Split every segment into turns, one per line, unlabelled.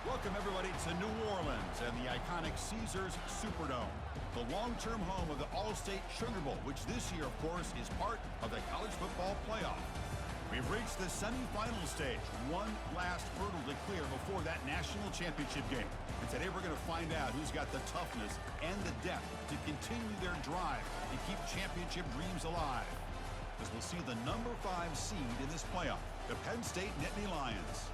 Welcome, everybody, to New Orleans and the iconic Caesars Superdome, the long-term home of the Allstate Sugar Bowl, which this year, of course, is part of the college football playoff. We've reached the semifinal stage, one last hurdle to clear before that national championship game. And today we're going to find out who's got the toughness and the depth to continue their drive and keep championship dreams alive. As we'll see the number 5 seed in this playoff, the Penn State Nittany Lions,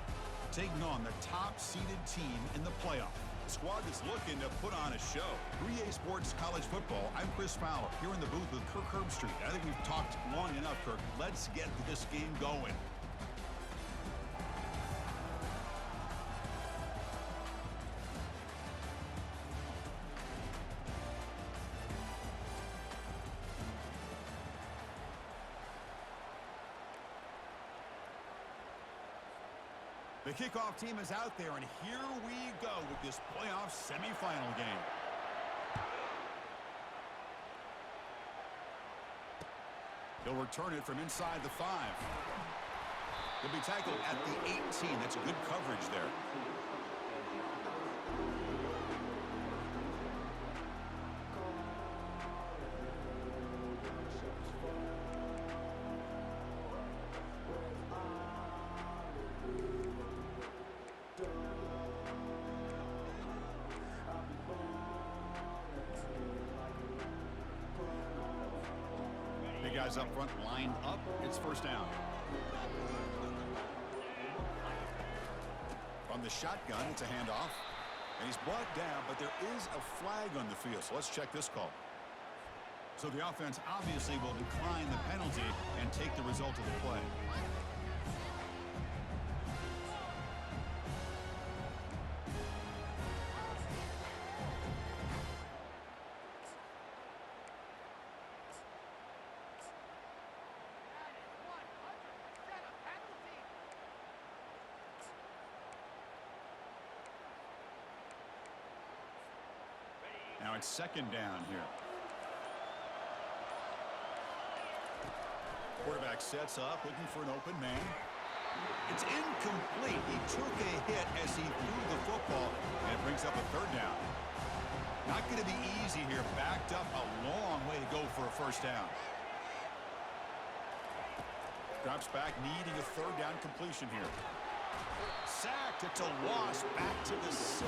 taking on the top-seeded team in the playoff. The squad that's looking to put on a show. 3A Sports College Football, I'm Chris Fowler, here in the booth with Kirk Herbstreit. I think we've talked long enough, Kirk. Let's get this game going. The kickoff team is out there, and here we go with this playoff semifinal game. He'll return it from inside the 5. He'll be tackled at the 18. That's good coverage there. Guys up front lined up. It's first down. From the shotgun, it's a handoff. And he's brought down, but there is a flag on the field. So let's check this call. So the offense obviously will decline the penalty and take the result of the play. Now it's second down here. Quarterback sets up, looking for an open man. It's incomplete. He took a hit as he threw the football, and it brings up a third down. Not going to be easy here. Backed up a long way to go for a first down. Drops back, needing a third down completion here. Sacked. It's a loss. Back to the 6.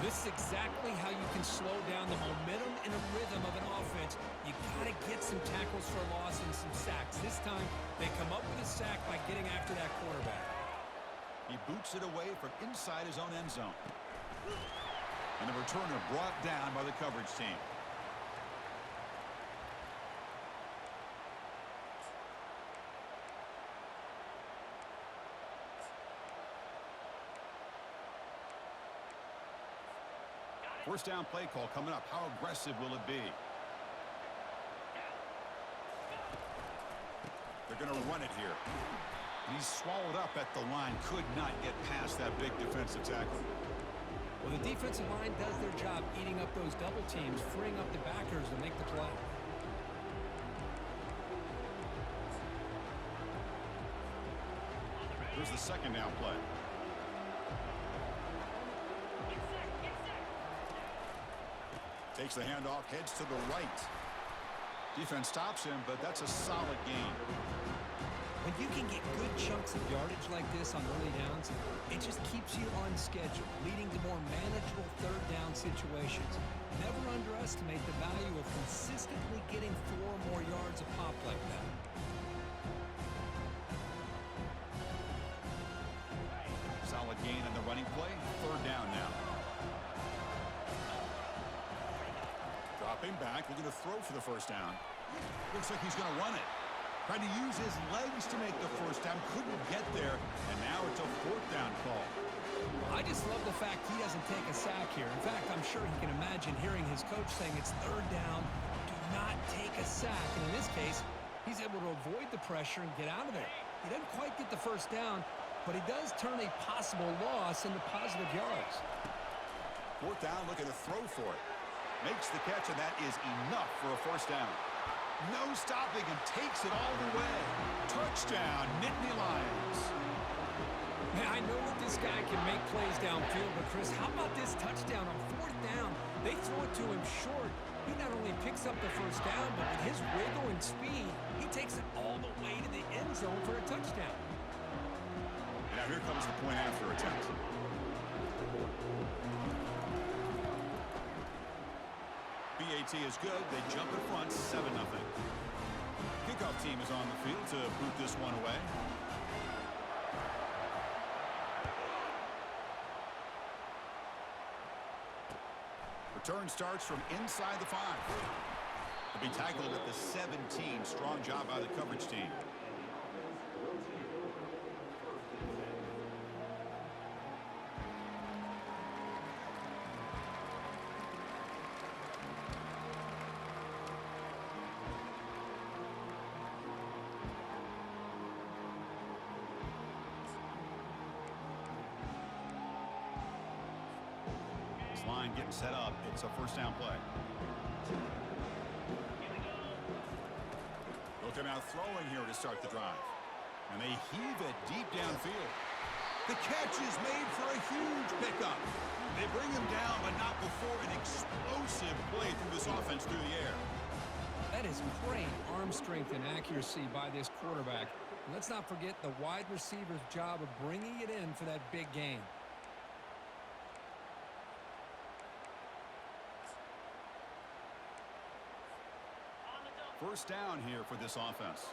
This is exactly how you can slow down the momentum and a rhythm of an offense. You got to get some tackles for loss and some sacks. This time, they come up with a sack by getting after that quarterback.
He boots it away from inside his own end zone. And the returner brought down by the coverage team. First down play call coming up. How aggressive will it be? They're going to run it here. And he's swallowed up at the line. Could not get past that big defensive tackle.
Well, the defensive line does their job eating up those double teams, freeing up the backers to make the play.
Here's the second down play. Takes the handoff, heads to the right. Defense stops him, but that's a solid gain.
When you can get good chunks of yardage like this on early downs, it just keeps you on schedule, leading to more manageable third down situations. Never underestimate the value of consistently getting 4 or more yards a pop like that.
Solid gain on the running play. Third down now. Dropping back, looking to throw for the first down. Looks like he's going to run it. Trying to use his legs to make the first down. Couldn't get there, and now it's a fourth down call.
I just love the fact he doesn't take a sack here. In fact, I'm sure he can imagine hearing his coach saying it's third down, do not take a sack. And in this case, he's able to avoid the pressure and get out of there. He doesn't quite get the first down, but he does turn a possible loss into positive yards.
Fourth down, looking to throw for it. Makes the catch, and that is enough for a first down. No stopping and takes it all the way. Touchdown, Nittany Lions.
Hey, I know that this guy can make plays downfield, but Chris, how about this touchdown on 4th down? They throw it to him short. He not only picks up the first down, but with his wiggle and speed, he takes it all the way to the end zone for a touchdown.
Now here comes the point after attempt. BAT is good. They jump in front, 7-0. Kickoff team is on the field to boot this one away. Return starts from inside the 5. They'll be tackled at the 17. Strong job by the coverage team. Line getting set up. It's a first down play. Looking out throwing here to start the drive. And they heave it deep downfield. The catch is made for a huge pickup. They bring him down, but not before an explosive play through this offense through the air.
That is great arm strength and accuracy by this quarterback. And let's not forget the wide receiver's job of bringing it in for that big gain.
First down here for this offense.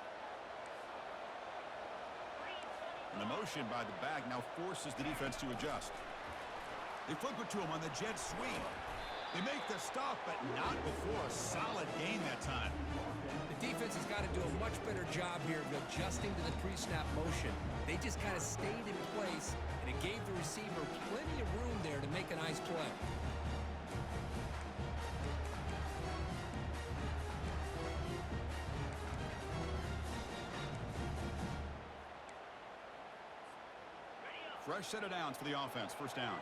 And the motion by the back now forces the defense to adjust. They flip it to him on the jet sweep. They make the stop, but not before a solid gain that time.
The defense has got to do a much better job here of adjusting to the pre-snap motion. They just kind of stayed in place, and it gave the receiver plenty of room there to make a nice play.
Fresh set of downs for the offense. First down.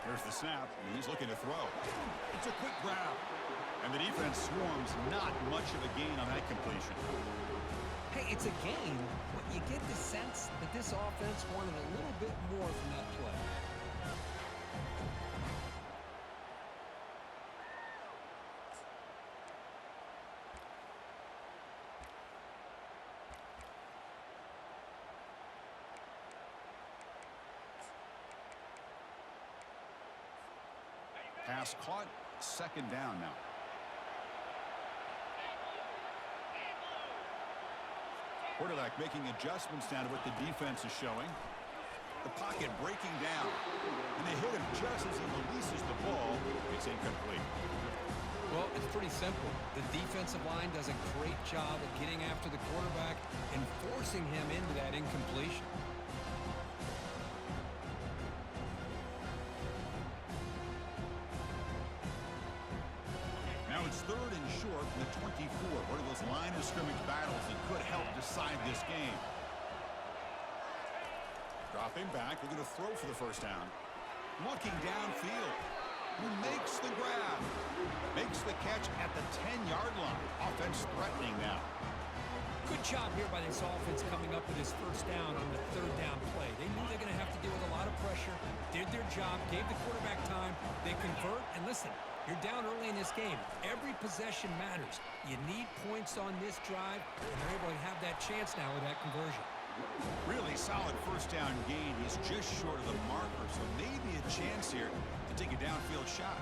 Here's the snap, and he's looking to throw. It's a quick grab. And the defense swarms. Not much of a gain on that completion.
Hey, it's a gain, but you get the sense that this offense wanted a little bit more from that play.
Pass caught. Second down now. Quarterback making adjustments down to what the defense is showing. The pocket breaking down. And they hit him just as he releases the ball. It's incomplete.
Well, it's pretty simple. The defensive line does a great job of getting after the quarterback and forcing him into that incompletion.
Now it's third and short from the 24. One of those line of scrimmage battles that could help decide this game. Dropping back, looking to throw for the first down. Looking downfield. Who makes the grab? Makes the catch at the 10-yard line. Offense threatening now.
Good job here by this offense coming up with his first down on the third down play. They knew they're going to have to deal with a lot of pressure, did their job, gave the quarterback time, they convert, and listen, you're down early in this game. Every possession matters. You need points on this drive, and they're able to have that chance now with that conversion.
Really solid first down gain. He's just short of the marker, so maybe a chance here to take a downfield shot.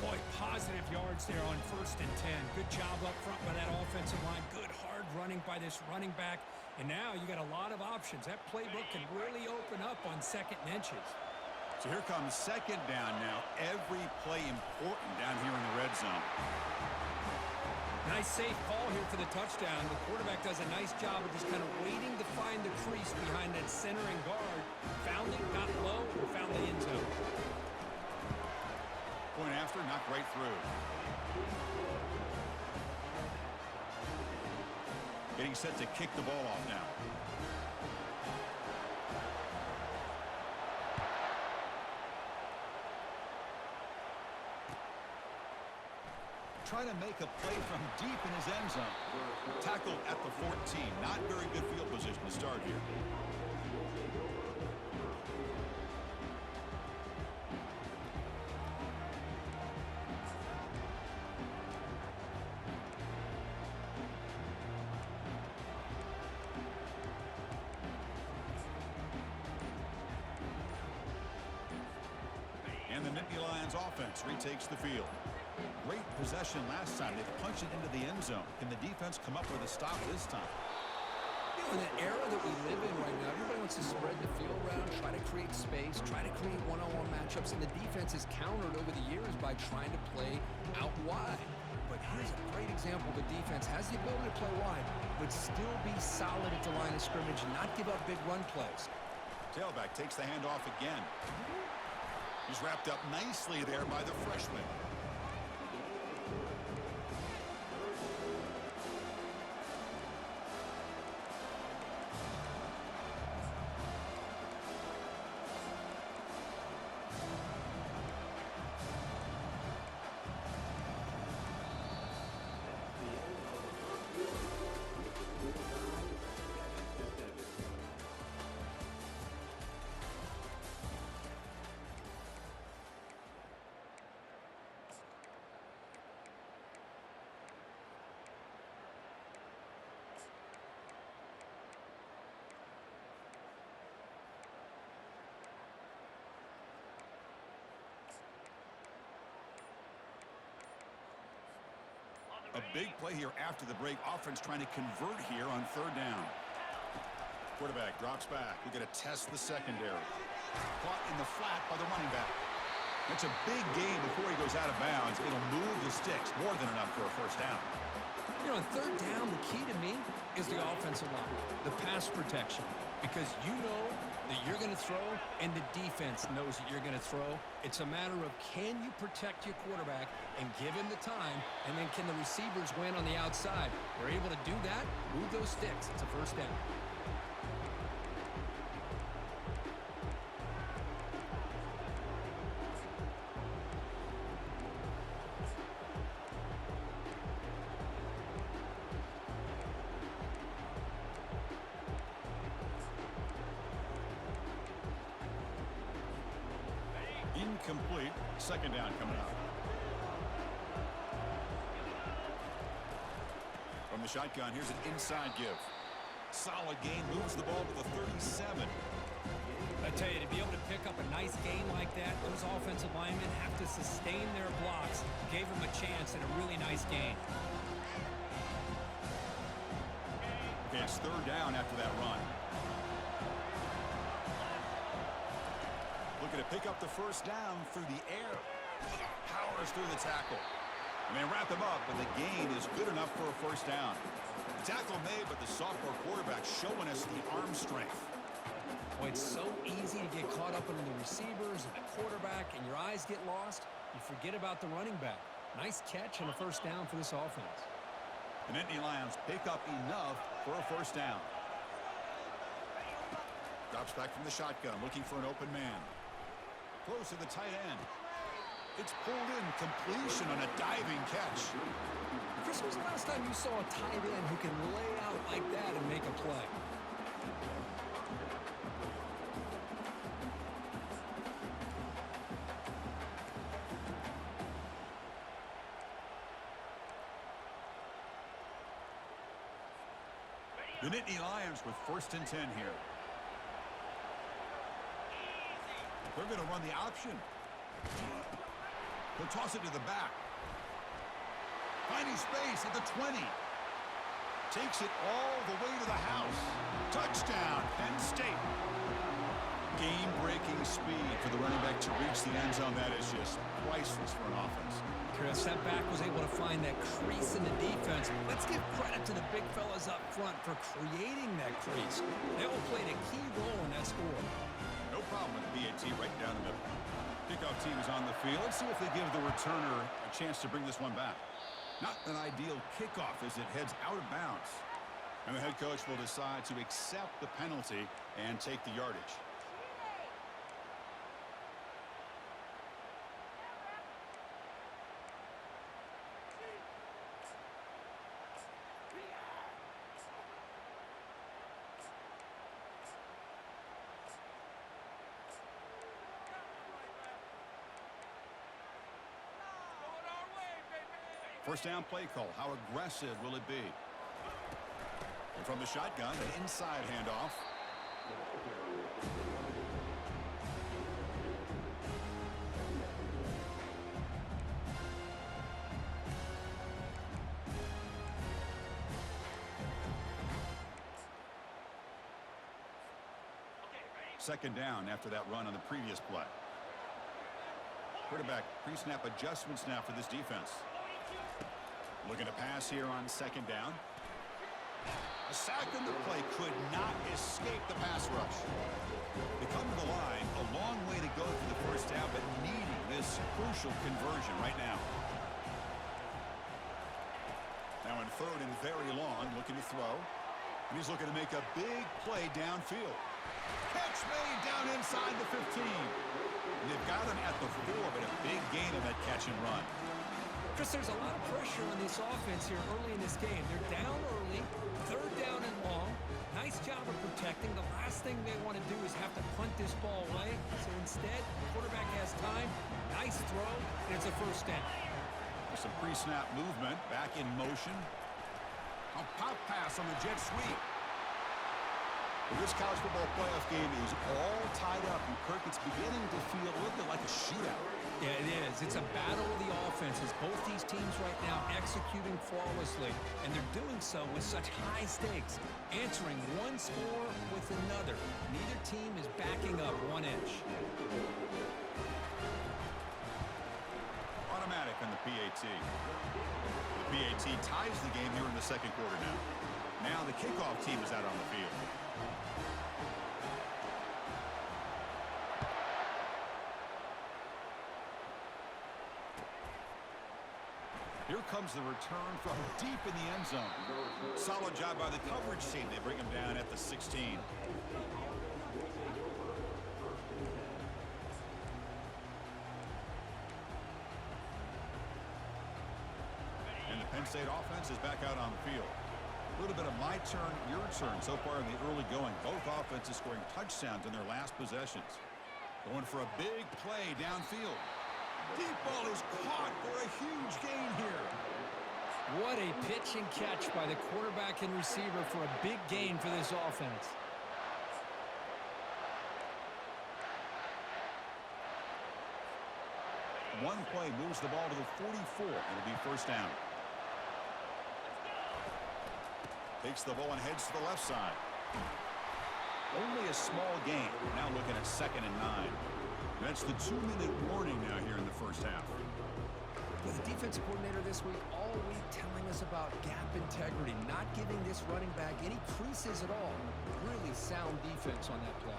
Boy, positive yards there on 1st and 10. Good job up front by that offensive line. Good hard running by this running back. And now you got a lot of options. That playbook can really open up on 2nd and inches.
So here comes second down now. Every play important down here in the red zone.
Nice safe call here for the touchdown. The quarterback does a nice job of just kind of waiting to find the crease behind that center and guard. Found it, got low, and found the end zone.
Point after, knocked right through. Getting set to kick the ball off now. trying to make a play from deep in his end zone. Tackled at the 14. Not very good field position to start here. And the Nittany Lions offense retakes the field. Great possession last time. They punched it into the end zone. Can the defense come up with a stop this time?
You know, in the era that we live in right now, everybody wants to spread the field around, try to create space, try to create one-on-one matchups, and the defense is countered over the years by trying to play out wide. But here's a great example. The defense has the ability to play wide, but still be solid at the line of scrimmage and not give up big run plays.
Tailback takes the handoff again. He's wrapped up nicely there by the freshman. A big play here after the break. Offense trying to convert here on third down. Quarterback drops back. We're going to test the secondary. Caught in the flat by the running back. That's a big gain before he goes out of bounds. It'll move the sticks. More than enough for a first down.
You know, on third down, the key to me is the offensive line, the pass protection. Because you know that you're going to throw, and the defense knows that you're going to throw. It's a matter of, can you protect your quarterback and give him the time, and then can the receivers win on the outside? They're able to do that, move those sticks. It's a first down.
Incomplete. Second down coming up. From the shotgun, here's an inside give. Solid gain, moves the ball to the 37.
I tell you, to be able to pick up a nice gain like that, those offensive linemen have to sustain their blocks. Gave them a chance at a really nice gain.
Okay, it's third down after that run. Looking to pick up the first down through the air. Powers through the tackle. And they wrap him up, but the gain is good enough for a first down. The tackle made, but the sophomore quarterback showing us the arm strength.
Well, it's so easy to get caught up in the receivers and the quarterback, and your eyes get lost. You forget about the running back. Nice catch and a first down for this offense.
The Nittany Lions pick up enough for a first down. Drops back from the shotgun, looking for an open man. Close to the tight end. It's pulled in. Completion on a diving catch.
Chris, when was the last time you saw a tight end who can lay out like that and make a play?
The Nittany Lions with 1st and 10 here. They're going to run the option. He'll toss it to the back. Finding space at the 20. Takes it all the way to the house. Touchdown, Penn State. Game-breaking speed for the running back to reach the end zone. That is just priceless for an offense.
Chris, that back was able to find that crease in the defense. Let's give credit to the big fellas up front for creating that crease. They all played a key role in that score.
No problem with the BAT right down the middle. Kickoff team is on the field. Let's see if they give the returner a chance to bring this one back. Not an ideal kickoff as it heads out of bounds. And the head coach will decide to accept the penalty and take the yardage. First down play call. How aggressive will it be? And from the shotgun, an inside handoff. Second down after that run on the previous play. Quarterback pre-snap adjustments now for this defense. Looking to pass here on second down. A sack in the play could not escape the pass rush. They come to the line, a long way to go for the first down, but needing this crucial conversion right now. Now in third and very long, looking to throw. And he's looking to make a big play downfield. Catch made down inside the 15. And they've got him at the 4, but a big gain on that catch and run.
Chris, there's a lot of pressure on this offense here early in this game. They're down early, third down and long. Nice job of protecting. The last thing they want to do is have to punt this ball away. So instead, the quarterback has time. Nice throw, and it's a first down.
Some pre-snap movement, back in motion. A pop pass on the jet sweep. Well, this college football playoff game is all tied up, and Kirk, it's beginning to feel a little bit like a shootout.
Yeah, it is. It's a battle of the offenses. Both these teams right now executing flawlessly, and they're doing so with such high stakes, answering one score with another. Neither team is backing up 1 inch.
Automatic on the PAT. The PAT ties the game here in the second quarter now. Now the kickoff team is out on the field. Here comes the return from deep in the end zone. Solid job by the coverage team. They bring him down at the 16. And the Penn State offense is back out on the field. A little bit of my turn, your turn so far in the early going. Both offenses scoring touchdowns in their last possessions. Going for a big play downfield. Deep ball is caught for a huge gain here.
What a pitch and catch by the quarterback and receiver for a big gain for this offense.
One play moves the ball to the 44. It'll be first down. Takes the ball and heads to the left side. Only a small gain. Now looking at 2nd and 9. That's the 2-minute warning now here in the first half.
With the defensive coordinator this week, all week telling us about gap integrity, not giving this running back any creases at all. Really sound defense on that play.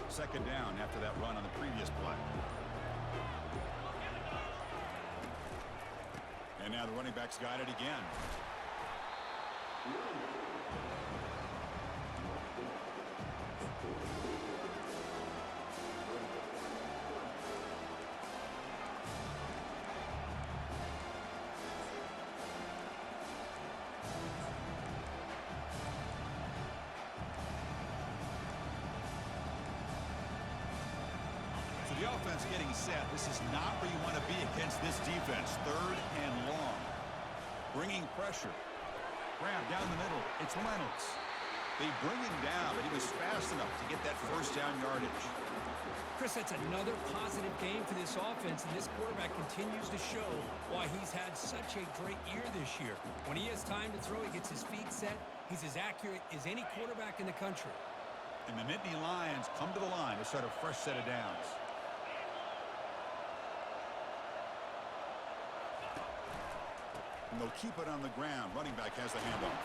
Second down after that run on the previous play. And now the running back's got it again. The offense getting set. This is not where you want to be against this defense. Third and long. Bringing pressure. Grab down the middle. It's Reynolds. They bring him down, but he was fast enough to get that first down yardage.
Chris, that's another positive game for this offense, and this quarterback continues to show why he's had such a great year this year. When he has time to throw, he gets his feet set. He's as accurate as any quarterback in the country.
And the Nittany Lions come to the line to start a fresh set of downs. And they'll keep it on the ground. Running back has the handoff.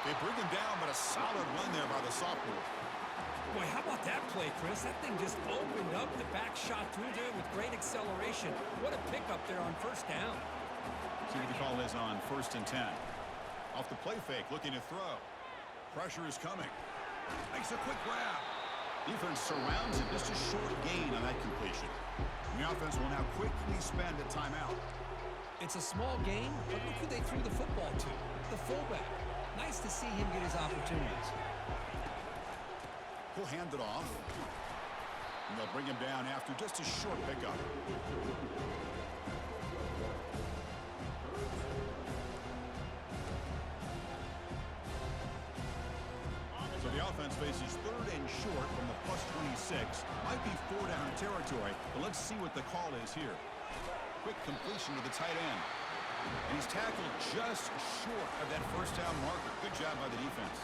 They bring him down, but a solid run there by the sophomore.
Boy, how about that play, Chris? That thing just opened up. The back shot through there with great acceleration. What a pickup there on first down.
See what the call is on 1st and 10. Off the play fake, looking to throw. Pressure is coming. Makes a quick grab. Defense surrounds him. Just a short gain on that completion. And the offense will now quickly spend a timeout.
It's a small gain, but look who they threw the football to. The fullback. Nice to see him get his opportunities.
He'll hand it off. And they'll bring him down after just a short pickup. So the offense faces third and short from the +26. Might be four-down territory, but let's see what the call is here. Quick completion to the tight end. And he's tackled just short of that first down marker. Good job by the defense.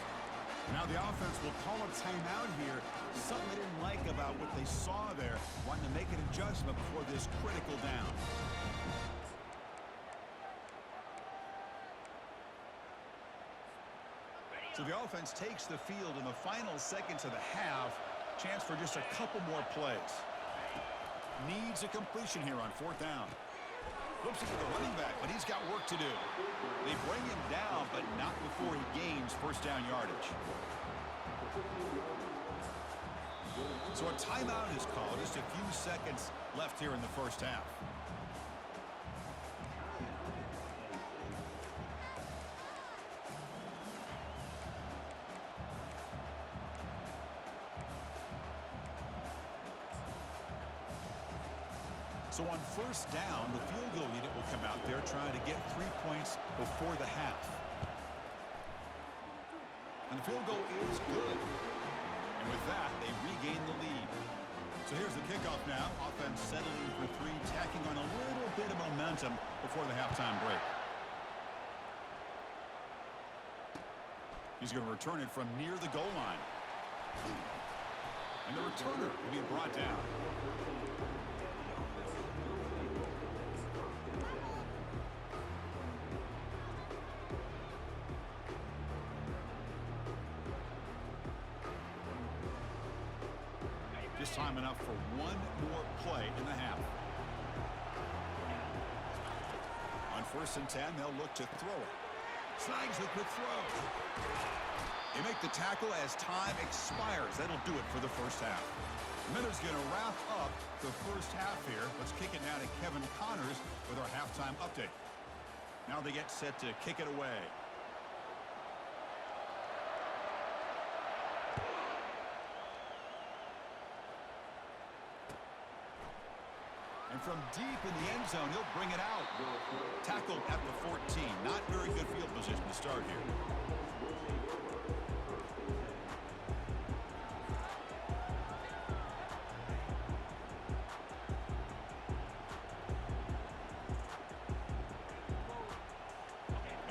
Now the offense will call a timeout here. Something they didn't like about what they saw there. Wanting to make an adjustment before this critical down. So the offense takes the field in the final seconds of the half. Chance for just a couple more plays. Needs a completion here on fourth down. Flips it to the running back, but he's got work to do. They bring him down, but not before he gains first down yardage. So a timeout is called. Just a few seconds left here in the first half. So on first down, the field goal unit will come out there trying to get 3 points before the half. And the field goal is good. And with that, they regain the lead. So here's the kickoff now. Offense settling for three, tacking on a little bit of momentum before the halftime break. He's going to return it from near the goal line. And the returner will be brought down. Just time enough for one more play in the half. On 1st and 10, they'll look to throw it. Snags the quick throw. They make the tackle as time expires. That'll do it for the first half. Miller's going to wrap up the first half here. Let's kick it now to Kevin Connors with our halftime update. Now they get set to kick it away. And from deep in the end zone, he'll bring it out. Tackled at the 14. Not very good field position to start here.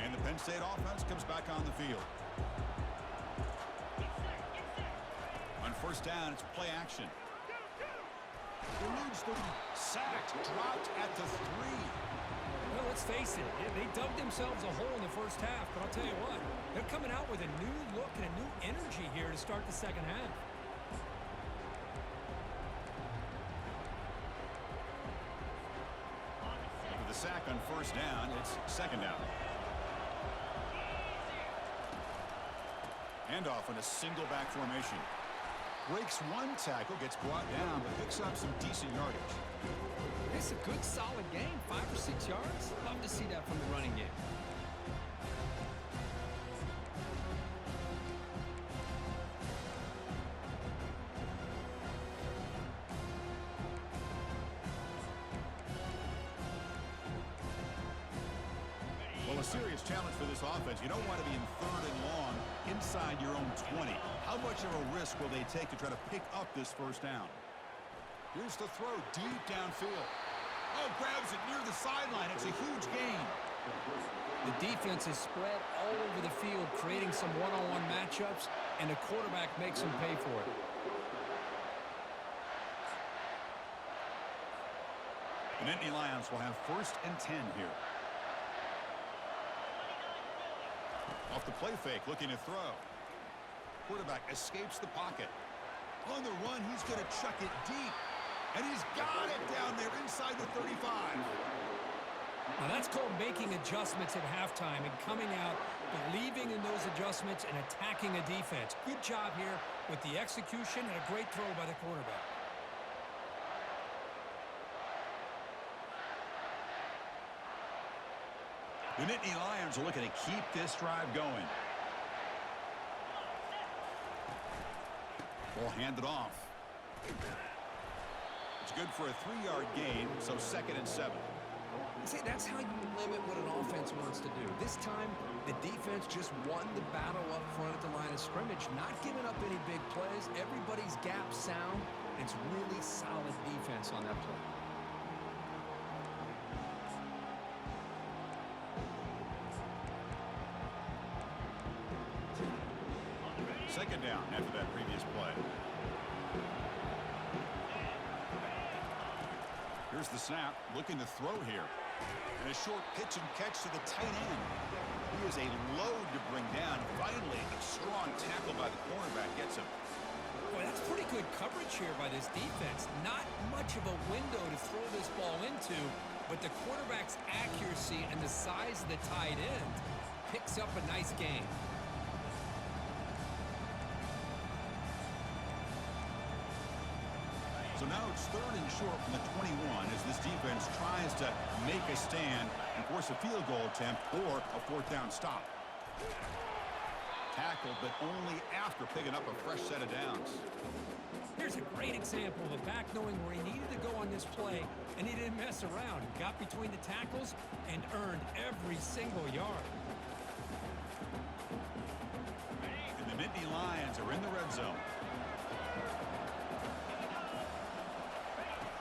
And the Penn State offense comes back on the field. On first down, it's play action. Eludes the sacked, dropped at the 3.
Well, let's face it, they dug themselves a hole in the first half, but I'll tell you what, they're coming out with a new look and a new energy here to start the second half.
With the sack on first down, it's second down. Handoff in a single back formation. Breaks one tackle, gets brought down, but picks up some decent yardage.
It's a good, solid game, 5 or 6 yards. Love to see that from the running game.
Well, a serious challenge for this offense. You don't want to be in third and long inside your own 20. How much of a risk will they take to try to pick up this first down? Here's the throw deep downfield. Oh, grabs it near the sideline. It's a huge gain.
The defense is spread all over the field, creating some one-on-one matchups, and the quarterback makes them pay for it.
The Nittany Lions will have 1st and 10 here. Off the play fake, looking to throw. Quarterback escapes the pocket. On the run, he's going to chuck it deep. And he's got it down there inside the 35.
Now that's called making adjustments at halftime and coming out, believing in those adjustments and attacking a defense. Good job here with the execution and a great throw by the quarterback.
The Nittany Lions are looking to keep this drive going. Ball handed off. It's good for a 3-yard gain, so 2nd and 7.
See, that's how you limit what an offense wants to do. This time, the defense just won the battle up front at the line of scrimmage, not giving up any big plays. Everybody's gap sound. It's really solid defense on that play.
Second down after that previous play. Here's the snap, looking to throw here. And a short pitch and catch to the tight end. He is a load to bring down. Finally, a strong tackle by the cornerback gets him.
Boy, that's pretty good coverage here by this defense. Not much of a window to throw this ball into, but the quarterback's accuracy and the size of the tight end picks up a nice gain.
So now it's 3rd and short from the 21 as this defense tries to make a stand and force a field goal attempt or a 4th down stop. Tackled, but only after picking up a fresh set of downs.
Here's a great example of a back knowing where he needed to go on this play, and he didn't mess around. He got between the tackles and earned every single yard.
And the Nittany Lions are in the red zone.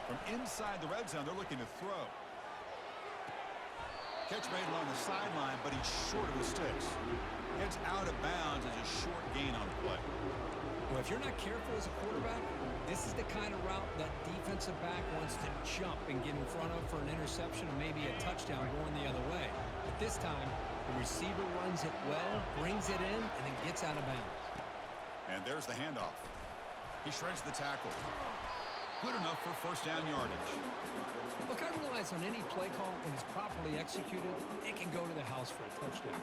From inside the red zone, they're looking to throw. Catch made along the sideline, but he's short of the sticks. Gets out of bounds as a short gain on the play.
Well, if you're not careful as a quarterback, this is the kind of route that defensive back wants to jump and get in front of for an interception or maybe a touchdown going the other way. But this time, the receiver runs it well, brings it in, and then gets out of bounds.
And there's the handoff. He shreds the tackle. Good enough for 1st down yardage.
Look, I realize on any play call, when it's properly executed, it can go to the house for a touchdown.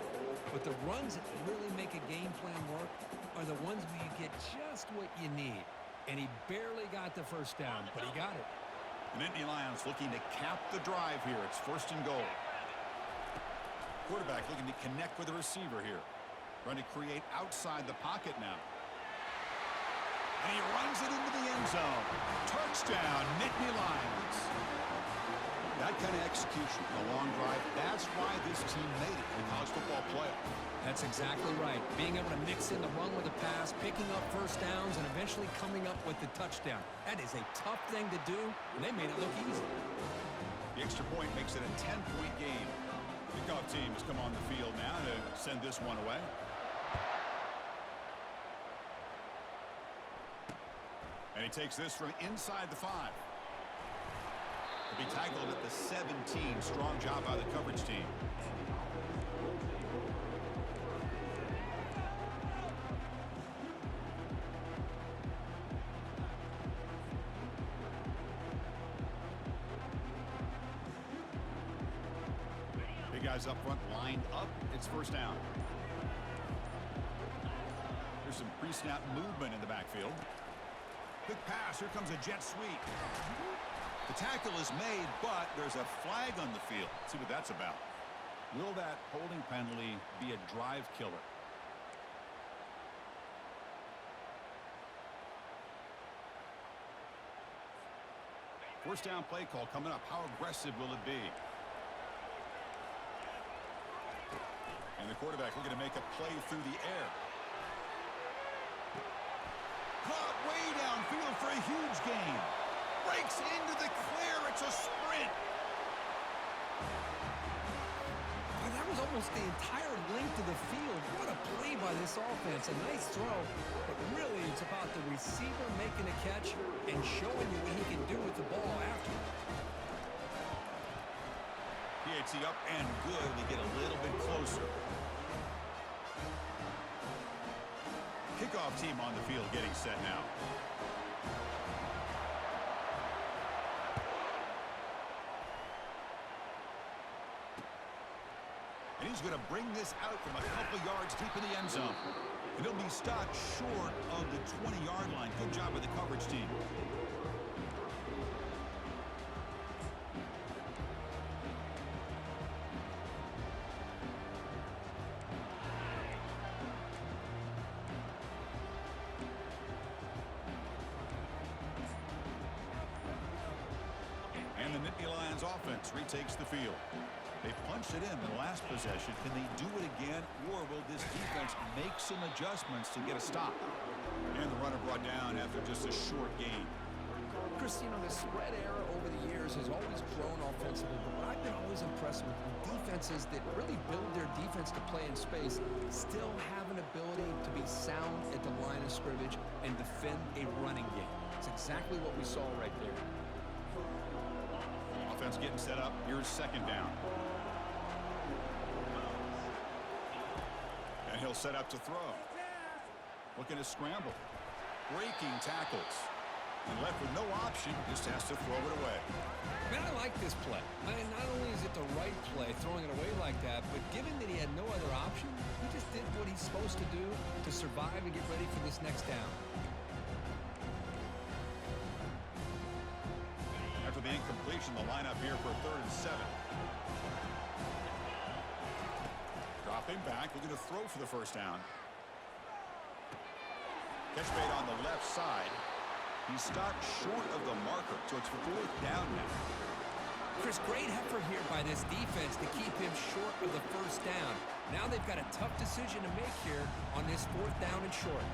But the runs that really make a game plan work are the ones where you get just what you need. And he barely got the 1st down, but he got it.
The Nittany Lions looking to cap the drive here. It's 1st and goal. Quarterback looking to connect with the receiver here. Trying to create outside the pocket now. And he runs it into the end zone. Touchdown, Nittany Lions. That kind of execution, a long drive, that's why this team made it in the college football playoff.
That's exactly right. Being able to mix in the run with the pass, picking up 1st downs, and eventually coming up with the touchdown. That is a tough thing to do, and they made it look easy.
The extra point makes it a 10-point game. The kickoff team has come on the field now to send this one away. And he takes this from inside the 5. He'll be tackled at the 17. Strong job by the coverage team. Big guys up front lined up. It's 1st down. There's some pre-snap movement in the backfield. Quick pass. Here comes a jet sweep. The tackle is made, but there's a flag on the field. Let's see what that's about. Will that holding penalty be a drive killer? First down play call coming up. How aggressive will it be? And the quarterback looking to make a play through the air. Caught way downfield for a huge gain. Breaks into the clear. It's a sprint.
Well, that was almost the entire length of the field. What a play by this offense. A nice throw, but really it's about the receiver making a catch and showing you what he can do with the ball after.
PAT up and good. We get a little bit closer. Kickoff team on the field getting set now. He's going to bring this out from a couple yards deep in the end zone. And he'll be stopped short of the 20-yard line. Good job with the coverage team. And the Nittany Lions offense retakes the field. They punched it in the last possession. Can they do it again, or will this defense make some adjustments to get a stop? And the runner brought down after just a short gain.
Chris, you know, the spread era over the years has always grown offensively, but what I've been always impressed with defenses that really build their defense to play in space still have an ability to be sound at the line of scrimmage and defend a running game. It's exactly what we saw right there.
Offense getting set up. Here's second down. And he'll set up to throw. Looking to scramble. Breaking tackles. And left with no option, just has to throw it away.
Man, I like this play. I mean, not only is it the right play, throwing it away like that, but given that he had no other option, he just did what he's supposed to do to survive and get ready for this next down.
After the incompletion, the lineup here for 3rd and 7. Dropping back, looking to throw for the first down. Catch made on the left side. He's stopped short of the marker, so it's 4th down now.
Chris, great effort here by this defense to keep him short of the first down. Now they've got a tough decision to make here on this 4th down and short.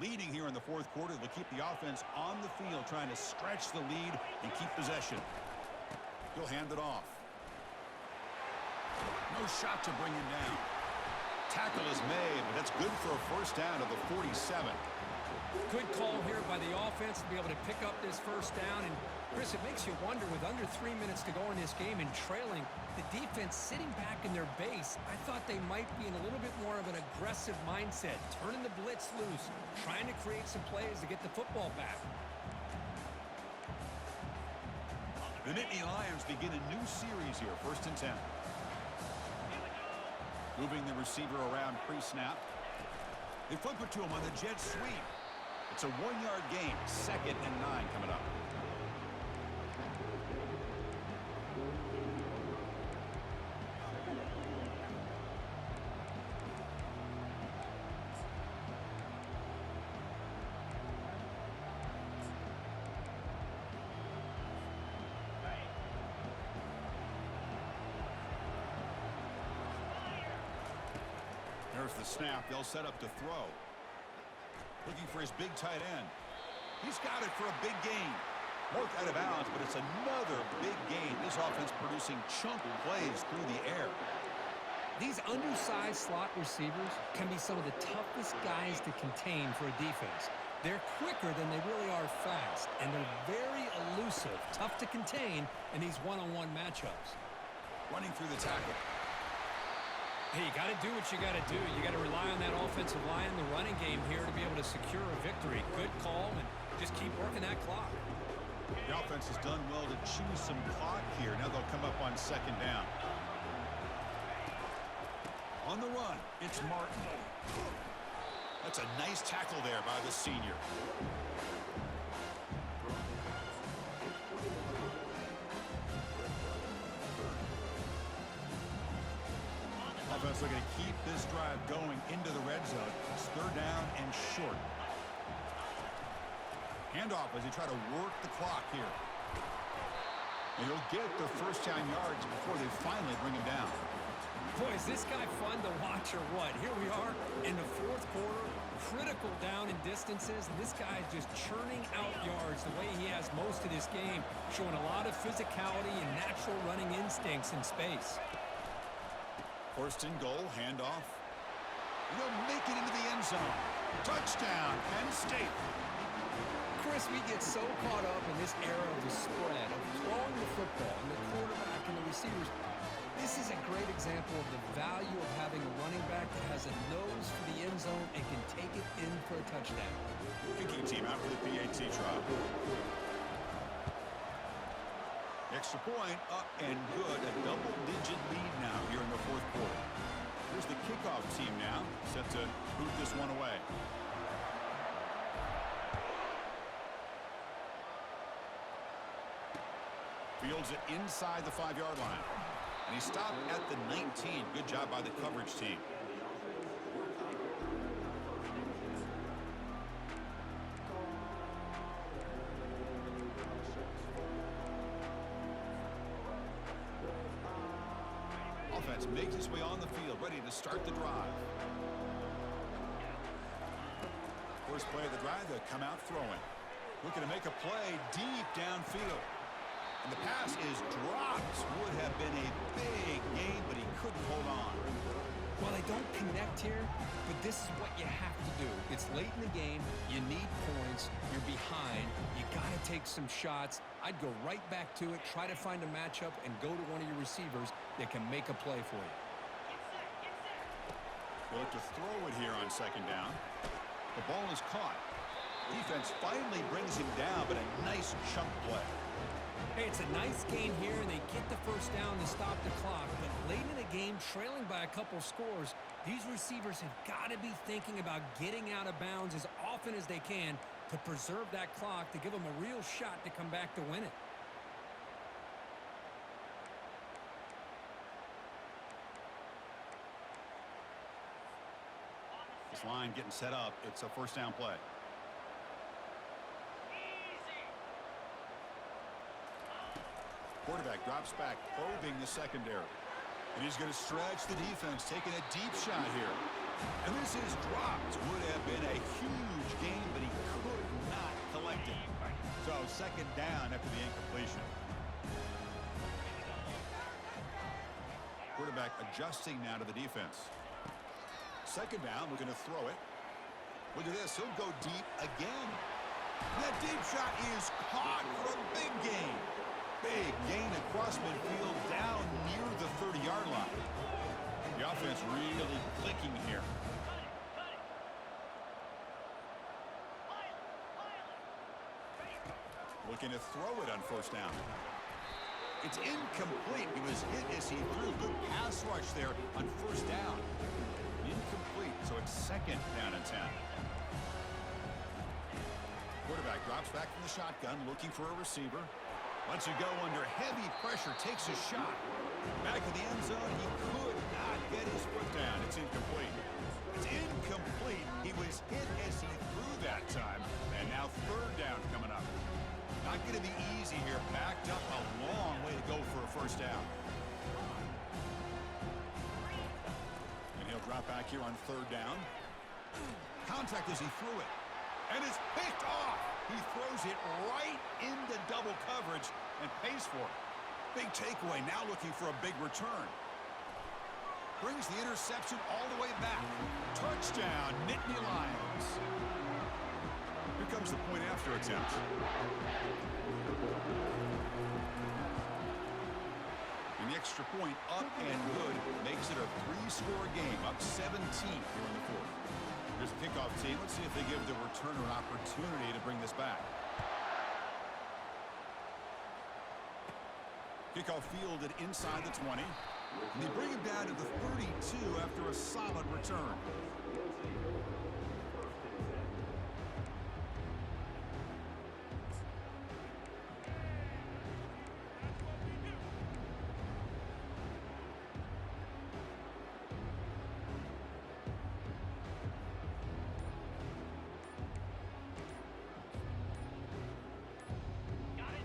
Leading here in the 4th quarter, they'll keep the offense on the field, trying to stretch the lead and keep possession. He'll hand it off. No shot to bring him down. Tackle is made, but that's good for a first down of the 47.
Good call here by the offense to be able to pick up this first down. And, Chris, it makes you wonder, with under 3 minutes to go in this game and trailing, the defense sitting back in their base, I thought they might be in a little bit more of an aggressive mindset, turning the blitz loose, trying to create some plays to get the football back.
The Nittany Lions begin a new series here, 1st and 10. Moving the receiver around pre-snap. They flip it to him on the jet sweep. It's a 1-yard gain, 2nd and 9 coming up. There's the snap. They'll set up to throw. Looking for his big tight end. He's got it for a big gain. Marked out of bounds, but it's another big gain. This offense producing chunk plays through the air.
These undersized slot receivers can be some of the toughest guys to contain for a defense. They're quicker than they really are fast, and they're very elusive, tough to contain in these one-on-one matchups.
Running through the tackle.
Hey, you got to do what you got to do. You got to rely on that offensive line, the running game here, to be able to secure a victory. Good call, and just keep working that clock.
The offense has done well to choose some clock here. Now they'll come up on 2nd down. On the run, it's Martin. That's a nice tackle there by the senior. Offense looking to keep this drive going into the red zone. It's 3rd down and short. Handoff as they try to work the clock here. And he'll get the first down yards before they finally bring him down.
Boy, is this guy fun to watch or what? Here we are in the 4th quarter, critical down in distances, and this guy is just churning out yards the way he has most of this game, showing a lot of physicality and natural running instincts in space.
First and goal, handoff. He'll make it into the end zone. Touchdown, Penn State.
Chris, we get so caught up in this era of the spread, of throwing the football, and the quarterback and the receivers. This is a great example of the value of having a running back that has a nose for the end zone and can take it in for a touchdown.
Kicking team out for the PAT try. Extra point, up and good. A double-digit lead now here in the fourth quarter. Here's the kickoff team now, set to boot this one away. Fields it inside the 5-yard line. And he stopped at the 19. Good job by the coverage team. Offense makes its way on the field, ready to start the drive. First play of the drive, they'll come out throwing. Looking to make a play deep downfield. And the pass is dropped. Would have been a big game, but he couldn't hold on.
Well, they don't connect here, but this is what you have to do. It's late in the game. You need points. You're behind. You got to take some shots. I'd go right back to it, try to find a matchup, and go to one of your receivers that can make a play for you.
They look to throw it here on second down. The ball is caught. Defense finally brings him down, but a nice chunk play.
Hey, it's a nice game here, and they get the first down to stop the clock. But late in the game, trailing by a couple scores, these receivers have got to be thinking about getting out of bounds as often as they can to preserve that clock, to give them a real shot to come back to win it.
This line getting set up. It's a first down play. Quarterback drops back, probing the secondary. And he's going to stretch the defense, taking a deep shot here. And this is dropped. Would have been a huge game, but he could not collect it. So second down after the incompletion. Quarterback adjusting now to the defense. Second down, looking to throw it. Look at this, he'll go deep again. That deep shot is caught for a big gain. Big gain across midfield down near the 30-yard line. The offense really clicking here. Looking to throw it on first down. It's incomplete. He was hit as he threw. Good pass rush there on first down. Incomplete, so it's second down and 10. Quarterback drops back from the shotgun, looking for a receiver. Lets it go under heavy pressure, takes a shot. Back to the end zone, he could not get his foot down. It's incomplete. It's incomplete. He was hit as he threw that time. And now third down coming up. Not going to be easy here. Backed up a long way to go for a first down. And he'll drop back here on third down. Contact as he threw it. And it's picked off. He throws it right into double coverage and pays for it. Big takeaway, now looking for a big return. Brings the interception all the way back. Touchdown, Nittany Lions. Here comes the point after attempt. And the extra point up and good makes it a 3-score game, up 17 here in the fourth. Here's the kickoff team. Let's see if they give the returner an opportunity to bring this back. Kickoff fielded inside the 20. And they bring him down to the 32 after a solid return.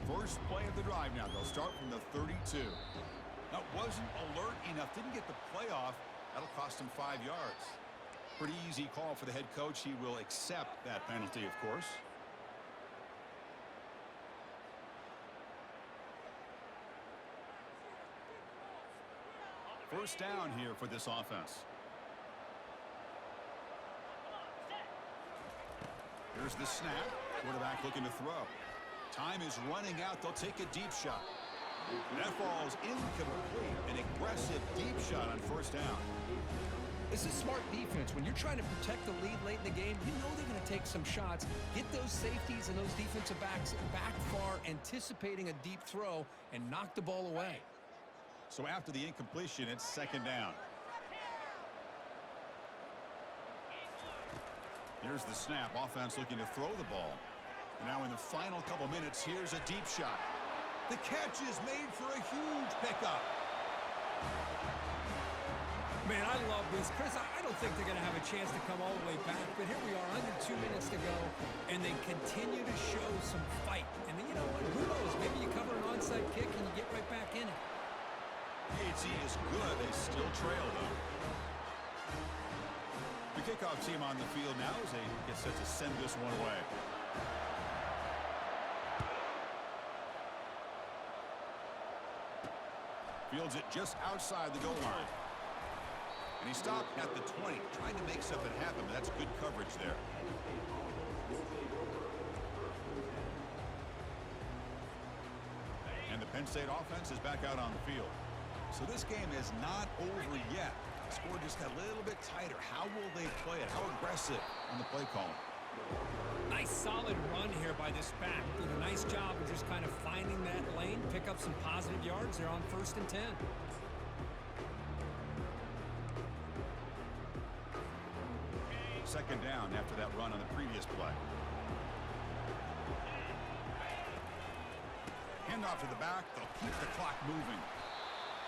First play of the drive now. They'll start from the 32. That wasn't alert enough. Didn't get the play off. That'll cost him 5 yards. Pretty easy call for the head coach. He will accept that penalty, of course. First down here for this offense. Here's the snap. Quarterback looking to throw. Time is running out. They'll take a deep shot. That falls incomplete. An aggressive deep shot on first down.
This is smart defense. When you're trying to protect the lead late in the game, you know they're going to take some shots, get those safeties and those defensive backs back far, anticipating a deep throw, and knock the ball away.
So after the incompletion, it's second down. Here's the snap. Offense looking to throw the ball. Now in the final couple minutes, here's a deep shot. The catch is made for a huge pickup.
Man, I love this. Chris, I don't think they're going to have a chance to come all the way back, but here we are, under 2 minutes to go, and they continue to show some fight. And you know what? Who knows? Maybe you cover an onside kick and you get right back in it.
AC is good. They still trail, though. The kickoff team on the field now as they get set to send this one away. Fields it just outside the goal line. And he stopped at the 20, trying to make something happen, but that's good coverage there. And the Penn State offense is back out on the field. So this game is not over yet. The score just got a little bit tighter. How will they play it? How aggressive on the play call?
Nice solid run here by this back. Did a nice job of just kind of finding that lane, pick up some positive yards there on 1st and 10.
Second down after that run on the previous play. Handoff to the back. They'll keep the clock moving.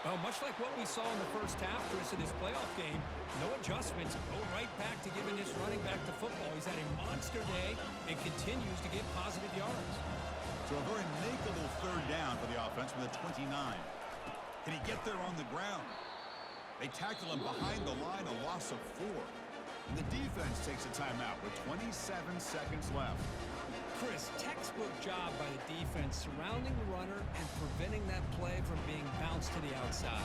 Well, much like what we saw in the first half, Chris, of this playoff game, no adjustments. Go right back to giving this running back to football. He's had a monster day and continues to get positive yards.
So a very makeable third down for the offense with a 29. Can he get there on the ground? They tackle him behind the line, a loss of 4. And the defense takes a timeout with 27 seconds left.
Chris, textbook job by the defense surrounding the runner and preventing that play from being bounced to the outside.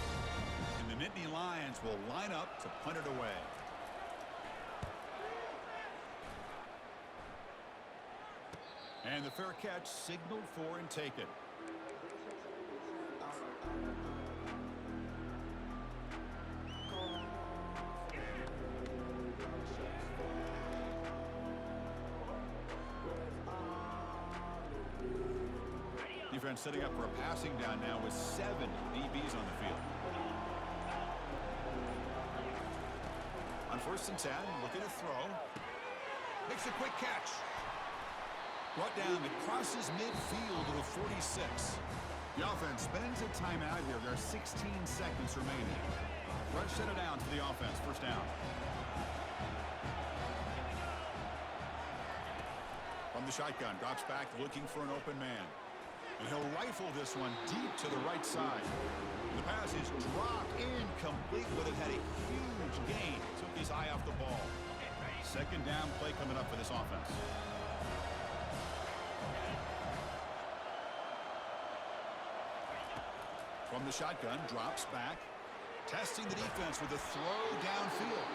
And the Nittany Lions will line up to punt it away. And the fair catch signaled for and taken. Defense setting up for a passing down now with 7 DBs on the field. On 1st and 10, looking to throw. Makes a quick catch. Brought down, it crosses midfield to the 46. The offense spends a timeout here. There are 16 seconds remaining. Fresh set it down to the offense. First down. From the shotgun, drops back looking for an open man. And he'll rifle this one deep to the right side. The pass is dropped incomplete, but it had a huge gain. Took his eye off the ball. Second down play coming up for this offense. From the shotgun, drops back. Testing the defense with a throw downfield.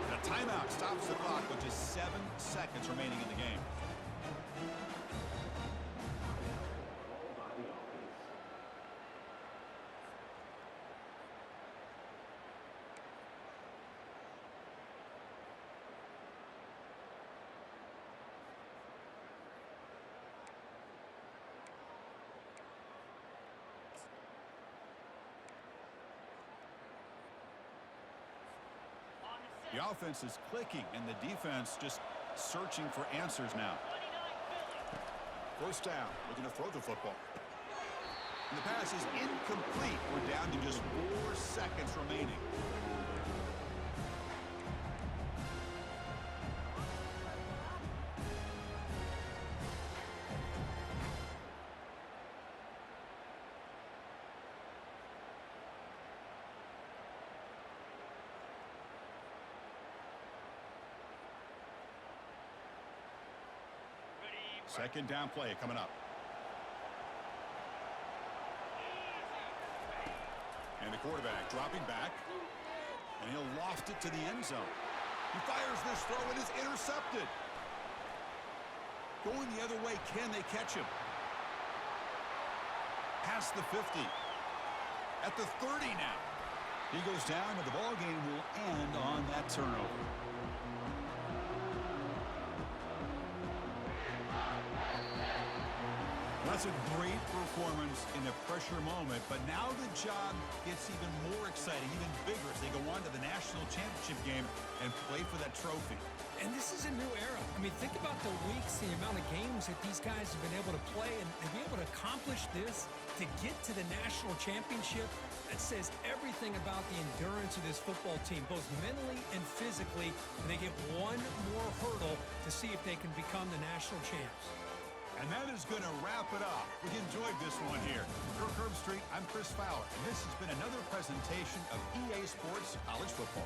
And a timeout stops the clock with just 7 seconds remaining in the game. The offense is clicking, and the defense just searching for answers now. First down, looking to throw the football. And the pass is incomplete. We're down to just 4 seconds remaining. Second down play coming up. And the quarterback dropping back. And he'll loft it to the end zone. He fires this throw and is intercepted. Going the other way, can they catch him? Past the 50. At the 30 now. He goes down, and the ball game will end on that turnover. That's a great performance in a pressure moment, but now the job gets even more exciting, even bigger as they go on to the national championship game and play for that trophy.
And this is a new era. I mean, think about the weeks, the amount of games that these guys have been able to play, and to be able to accomplish this, to get to the national championship, that says everything about the endurance of this football team, both mentally and physically. And they get one more hurdle to see if they can become the national champs.
And that is going to wrap it up. We enjoyed this one here. For Curb Street, I'm Chris Fowler, and this has been another presentation of EA Sports College Football.